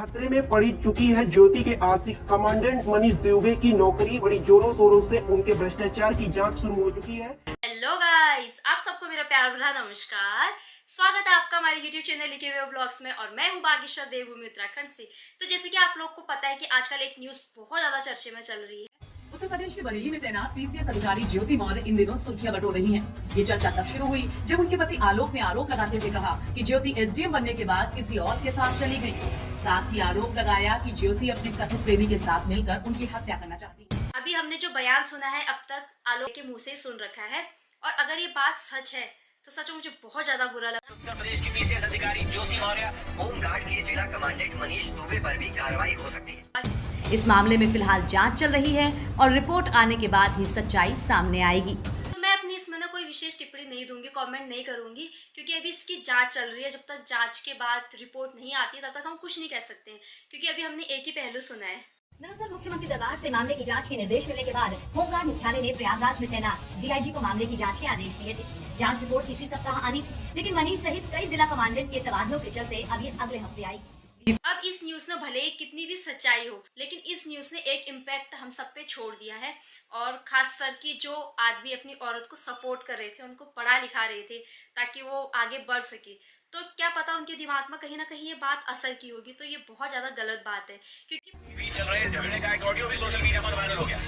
खतरे में पड़ी चुकी है ज्योति के आशिक कमांडेंट मनीष दुबे की नौकरी। बड़ी जोरों शोरों से उनके भ्रष्टाचार की जांच शुरू हो चुकी है। हेलो गाइस, आप सबको मेरा प्यार भरा नमस्कार। स्वागत है आपका हमारे YouTube चैनल लिखे हुए ब्लॉग्स में और मैं हूं बागेश्वर देवभूमि उत्तराखंड से। तो जैसे कि आप लोग को पता है कि आजकल एक न्यूज बहुत ज्यादा चर्चे में चल रही है। उत्तर प्रदेश के बरेली में तैनात पीसीएस अधिकारी ज्योति मौर्य इन दिनों सुर्खियां बटोर रही हैं। ये चर्चा तब शुरू हुई जब उनके पति आलोक ने आरोप लगाते हुए कहा कि ज्योति एसडीएम बनने के बाद किसी और के साथ चली गई। साथ ही आरोप लगाया कि ज्योति अपने कथित प्रेमी के साथ मिलकर उनकी हत्या करना चाहती है। अभी हमने जो बयान सुना है अब तक आलोक के मुंह से ही सुन रखा है और अगर ये बात सच है तो सच में मुझे बहुत ज्यादा बुरा लगा। उत्तर प्रदेश की पीसीएस अधिकारी ज्योति मौर्य, होमगार्ड के जिला कमांडेंट मनीष दुबे पर भी कार्रवाई हो सकती है। इस मामले में फिलहाल जांच चल रही है और रिपोर्ट आने के बाद ही सच्चाई सामने आएगी। तो मैं अपनी इसमें ना कोई विशेष टिप्पणी नहीं दूंगी, कमेंट नहीं करूंगी क्योंकि अभी इसकी जांच चल रही है। जब तक जांच के बाद रिपोर्ट नहीं आती तब तक हम कुछ नहीं कह सकते क्योंकि अभी हमने एक ही पहलू सुना है। दरअसल मुख्यमंत्री दरबार से मामले की जांच के निर्देश मिलने के बाद होमगार्ड मुख्यालय ने प्रयागराज में तैनात डीआईजी को मामले की जांच के आदेश दिए थे। जांच रिपोर्ट इसी सप्ताह आनी थी, लेकिन मनीष सहित कई जिला कमांडेंट के तबादलों के चलते अब ये अगले हफ्ते आएगी। अब इस न्यूज में भले ही कितनी भी सच्चाई हो, लेकिन इस न्यूज ने एक इम्पैक्ट हम सब पे छोड़ दिया है। और खास कर कि जो आदमी अपनी औरत को सपोर्ट कर रहे थे, उनको पढ़ा लिखा रहे थे ताकि वो आगे बढ़ सके, तो क्या पता उनके दिमाग में कहीं ना कहीं ये बात असर की होगी। तो ये बहुत ज्यादा गलत बात है क्योंकि चल रहे झगड़े का एक ऑडियो भी सोशल मीडिया पर वायरल हो गया।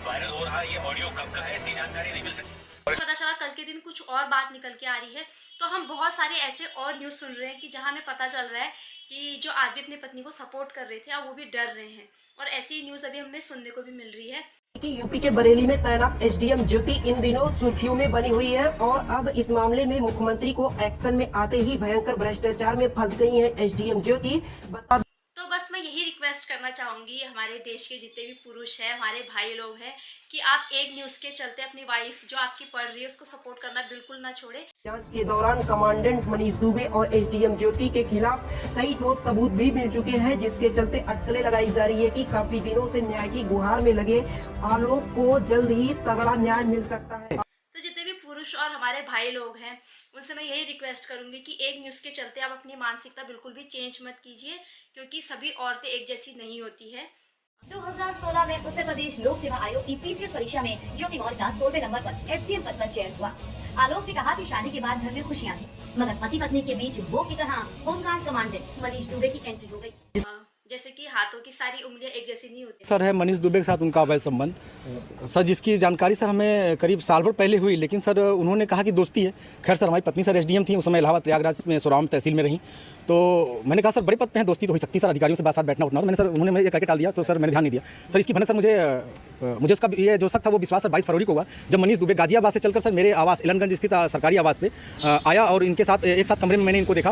वायरल हो रहा ये ऑडियो कब का है इसकी जानकारी नहीं मिल सकती। पता चला कल के दिन कुछ और बात निकल के आ रही है। तो हम बहुत सारे ऐसे और न्यूज़ सुन रहे हैं कि जहां हमें पता चल रहा है कि जो आदमी अपनी पत्नी को सपोर्ट कर रहे थे अब वो भी डर रहे हैं और ऐसी न्यूज़ अभी हमें सुनने को भी मिल रही है कि यूपी के बरेली में तैनात एसडीएम ज्योति इन दिनों सुर्खियों में बनी हुई है और अब इस मामले में मुख्यमंत्री को एक्शन में आते ही भयंकर भ्रष्टाचार में फंस गई है एसडीएम ज्योति। तो बस मैं यही रिक्वेस्ट करना चाहूंगी हमारे देश के जितने भी पुरुष हैं, हमारे भाई लोग हैं, कि आप एक न्यूज़ के चलते अपनी वाइफ जो आपकी पढ़ रही है उसको सपोर्ट करना बिल्कुल ना छोड़े। जांच के दौरान कमांडेंट मनीष दुबे और एसडीएम ज्योति के खिलाफ कई ठोस सबूत भी मिल चुके हैं, जिसके चलते अटकलें लगाई जा रही है कि काफी दिनों से न्याय की गुहार में लगे आलोक को जल्द ही तगड़ा न्याय मिल सकता है। तो जितने भी पुरुष और हमारे भाई लोग हैं उनसे मैं यही रिक्वेस्ट करूंगी कि एक न्यूज़ के चलते आप अपनी मानसिकता बिल्कुल भी चेंज मत कीजिए क्योंकि सभी औरतें एक जैसी नहीं होती है। 2016 में उत्तर प्रदेश लोक सेवा आयोग की पीसीएस परीक्षा में ज्योति मौर्य का 16वें नंबर पर एसडीएम पद पर चयन हुआ। आलोक ने कहा कि शादी के बाद घर में खुशियां थी, मगर पति पत्नी के बीच वो की तरह होमगार्ड कमांडेंट मनीष दुबे की एंट्री हो गई। जैसे कि हाथों की सारी उंगलियां एक जैसी नहीं होती। सर है मनीष दुबे के साथ उनका अवैध संबंध, सर जिसकी जानकारी सर हमें करीब साल भर पहले हुई, लेकिन सर उन्होंने कहा कि दोस्ती है। खैर सर हमारी पत्नी सर एसडीएम थी, उस समय इलाहाबाद प्रयागराज में सोराव तहसील में रही। तो मैंने कहा सर बड़े पद पे हैं, दोस्ती तो हो सकती है सर, अधिकारियों से बात साथ बैठना उठना। तो मैंने सर उन्होंने मुझे कहकर टाल दिया, तो सर मैंने ध्यान नहीं दिया। सर इसकी भनक सर मुझे उसका ये जो शक था वो विश्वास सर 22 फरवरी को हुआ जब मनीष दुबे गाजियाबाद से चलकर सर मेरे आवास इलनगंज स्थित सरकारी आवास पे आया और इनके साथ एक साथ कमरे में मैंने इनको देखा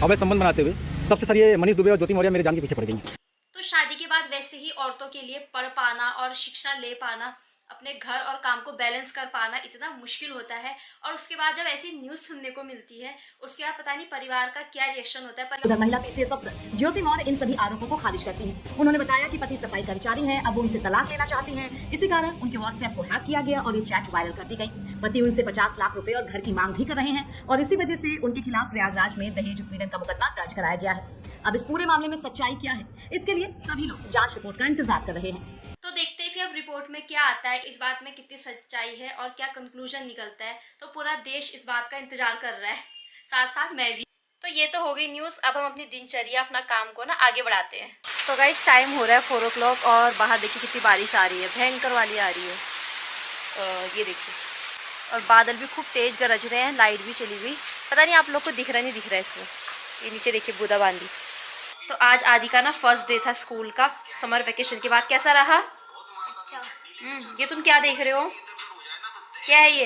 अवैध संबंध बनाते हुए। तब से सर ये मनीष दुबे और ज्योति मौर्य मेरे जान के पीछे पड़ गई हैं। तो शादी के बाद वैसे ही औरतों के लिए पढ़ पाना और शिक्षा ले पाना, अपने घर और काम को बैलेंस कर पाना इतना मुश्किल होता है। और उसके बाद जब ऐसी न्यूज़ सुनने को मिलती है उसके बाद पता नहीं परिवार का क्या रिएक्शन होता है। उधर महिला पीसीएस अफसर ज्योति मौर्य इन सभी आरोपों को खारिज करती हैं। उन्होंने बताया कि पति सफाई कर्मचारी हैं, अब वो उनसे तलाक लेना चाहती हैं। इसी कारण उनके व्हाट्सएप को हैक किया गया और ये चैट वायरल कर दी गई। पति उनसे 50 लाख रुपए और घर की मांग भी कर रहे हैं और इसी वजह से उनके खिलाफ प्रयागराज में दहेज उत्पीड़न का मुकदमा दर्ज कराया गया है। अब इस पूरे मामले में सच्चाई क्या है, इसके लिए सभी लोग जांच रिपोर्ट का इंतजार कर रहे हैं। तो देखते हैं फिर अब रिपोर्ट में क्या आता है, इस बात में कितनी सच्चाई है और क्या कंक्लूजन निकलता है। तो पूरा देश इस बात का इंतजार कर रहा है, साथ साथ मैं भी। तो ये तो हो गई न्यूज़। अब हम अपनी दिनचर्या, अपना काम को ना आगे बढ़ाते हैं। तो गाइस टाइम हो रहा है 4 o'clock और बाहर देखिए कितनी बारिश आ रही है, भयंकर वाली आ रही है। ये देखिए और बादल भी खूब तेज गरज रहे हैं, लाइट भी चली गई। पता नहीं आप लोग को दिख रहा नहीं दिख रहा है इसमें। ये नीचे देखिए बूंदाबांदी। तो आज आदि का ना फर्स्ट डे था स्कूल का, समर वेकेशन के बाद। कैसा रहा? अच्छा। ये तुम क्या देख रहे हो? क्या है ये?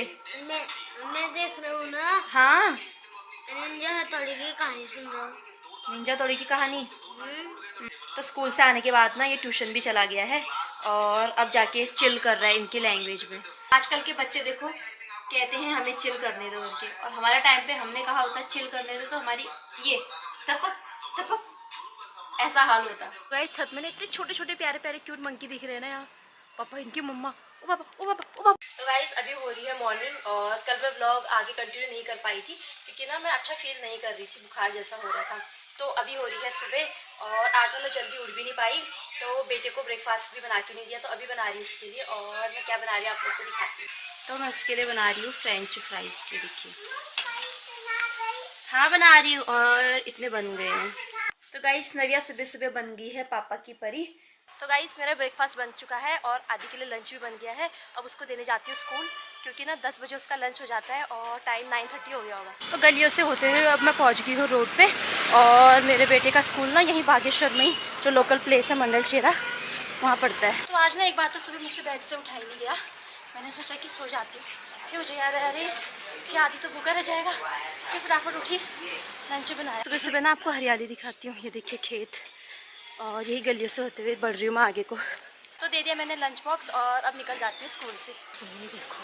मैं देख रहा हूँ ना। हाँ, निंजा हथौड़ी की कहानी सुन रहा हूँ। निंजा तोड़ी की कहानी। तो स्कूल से आने के बाद ना ये ट्यूशन भी चला गया है और अब जाके चिल कर रहा है इनकी लैंग्वेज में। आजकल के बच्चे देखो कहते हैं हमें चिल करने दो उनके, और हमारे टाइम पे हमने कहा होता चिल करने दो तो हमारी ये थपक थपक ऐसा हाल होता। गाइस छत में ना इतने छोटे छोटे प्यारे प्यारे क्यूट मंकी दिख रहे हैं ना यहाँ। पापा इनकी मम्मा तो गाइस अभी हो रही है मॉर्निंग और कल मैं व्लॉग आगे कंटिन्यू नहीं कर पाई थी क्योंकि ना मैं अच्छा फील नहीं कर रही थी, बुखार जैसा हो रहा था। तो अभी हो रही है सुबह और आज ना मैं जल्दी उठ भी नहीं पाई, तो बेटे को ब्रेकफास्ट भी बना के नहीं दिया, तो अभी बना रही हूँ उसके लिए। और मैं क्या बना रही हूँ आप लोग को दिखाती हूँ। तो मैं उसके लिए बना रही हूँ फ्रेंच फ्राइज, ये देखिए। हाँ बना रही हूँ और इतने बन गए हैं। तो गाइस नव्या सुबह सुबह बन गई है पापा की परी। तो गाइस मेरा ब्रेकफास्ट बन चुका है और आदि के लिए लंच भी बन गया है। अब उसको देने जाती हूँ स्कूल, क्योंकि ना 10 बजे उसका लंच हो जाता है और टाइम 9:30 हो गया होगा। तो गलियों से होते हुए अब मैं पहुँच गई हूँ रोड पे और मेरे बेटे का स्कूल ना यहीं बागेश्वर में ही, जो लोकल प्लेस है मंडल शेरा, वहाँ पड़ता है। तो आज ना एक बार तो सुबह मुझसे बेड से उठाई नहीं गया, मैंने सोचा कि सो जाती हूँ, फिर मुझे याद आया अरे फिर आदि तो भूखा रह जाएगा, फिर फटाफट उठी लंच बनाया। सुबह सुबह ना आपको हरियाली दिखाती हूँ, ये देखिए खेत, और यही गलियों से होते हुए बढ़ रही हूँ मैं आगे को। तो दे दिया मैंने लंच बॉक्स और अब निकल जाती हूँ स्कूल से। ये देखो,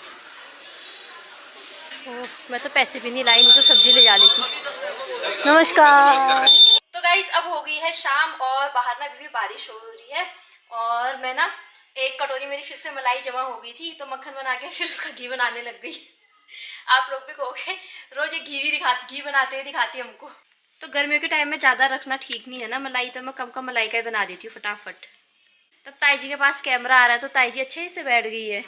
ओह मैं तो पैसे भी नहीं लाई, नहीं तो सब्जी ले जा लेती। नमस्कार। तो गाइस अब हो गई है शाम और बाहर ना अभी भी बारिश हो रही है और मैं ना एक कटोरी मेरी फिर से मलाई जमा हो गई थी, तो मक्खन बना के फिर उसका घी बनाने लग गई। आप लोग भी कहोगे रोज ये घी बनाते हुए दिखाती है हमको। तो गर्मियों के टाइम में ज़्यादा रखना ठीक नहीं है ना मलाई, तो मैं कम मलाई का ही बना देती हूँ फटाफट। तब ताई जी के पास कैमरा आ रहा है तो ताई जी अच्छे से बैठ गई है।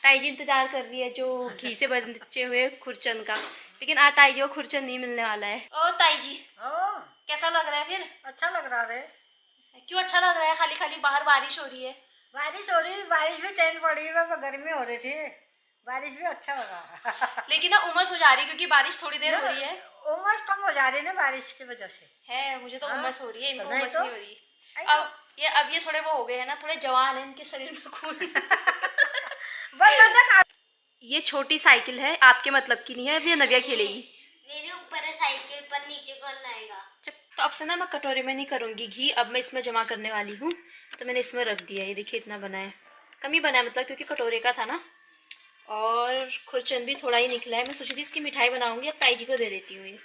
ताई जी इंतजार कर रही है जो घी से बचे हुए खुरचन का, लेकिन आज ताई जी को खुरचन नहीं मिलने वाला है। ओ ताई जी कैसा लग रहा है फिर? अच्छा लग रहा है। क्यों अच्छा लग रहा है? खाली खाली बाहर बारिश हो रही है। बारिश भी चैन पड़ी है, गर्मी हो रही थी, बारिश भी अच्छा लगा। लेकिन ना उमस हो जा रही है क्योंकि बारिश थोड़ी देर हो रही है। उमस कम हो जा रही है ना बारिश की वजह से। है मुझे तो उमस हो रही है, इनको नहीं उमस तो? नहीं हो रही। अब ये थोड़े वो हो गए हैं ना, थोड़े जवान है, इनके शरीर में खून। ये छोटी साइकिल है, आपके मतलब की नहीं है, अब ये नव्या खेलेगी। मेरे ऊपर है साइकिल पर, नीचे कौन आएगा? तो अब से ना मैं कटोरे में नहीं करूँगी घी, अब मैं इसमें जमा करने वाली हूँ। तो मैंने इसमें रख दिया, ये देखिए इतना बना है, कम ही बना है मतलब, क्योंकि कटोरे का था ना। और खुरचन भी थोड़ा ही निकला है, मैं सोची थी इसकी मिठाई बनाऊंगी, अब ताई जी को दे देती हूँ ये।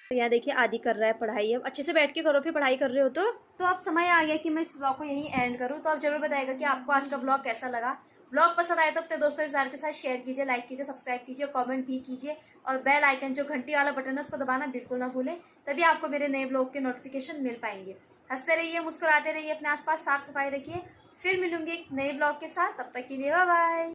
तो यहाँ देखिए आदि कर रहा है पढ़ाई, अब अच्छे से बैठ के करो, फिर पढ़ाई कर रहे हो तो अब समय आ गया कि मैं इस ब्लॉग को यहीं एंड करूँ। तो आप जरूर बताइएगा कि आपको आज का ब्लॉग कैसा लगा। ब्लॉग पसंद आए तो अपने दोस्तों रिश्तेदारों के साथ शेयर कीजिए, लाइक कीजिए, सब्सक्राइब कीजिए, कमेंट भी कीजिए, और बेल आइकन जो घंटी वाला बटन है उसको दबाना बिल्कुल ना भूलें, तभी आपको मेरे नए ब्लॉग के नोटिफिकेशन मिल पाएंगे। हंसते रहिए, मुस्कुराते रहिए, अपने आसपास साफ सफाई रखिए। फिर मिलूंगी एक नए ब्लॉग के साथ, तब तक के लिए बाय बाय।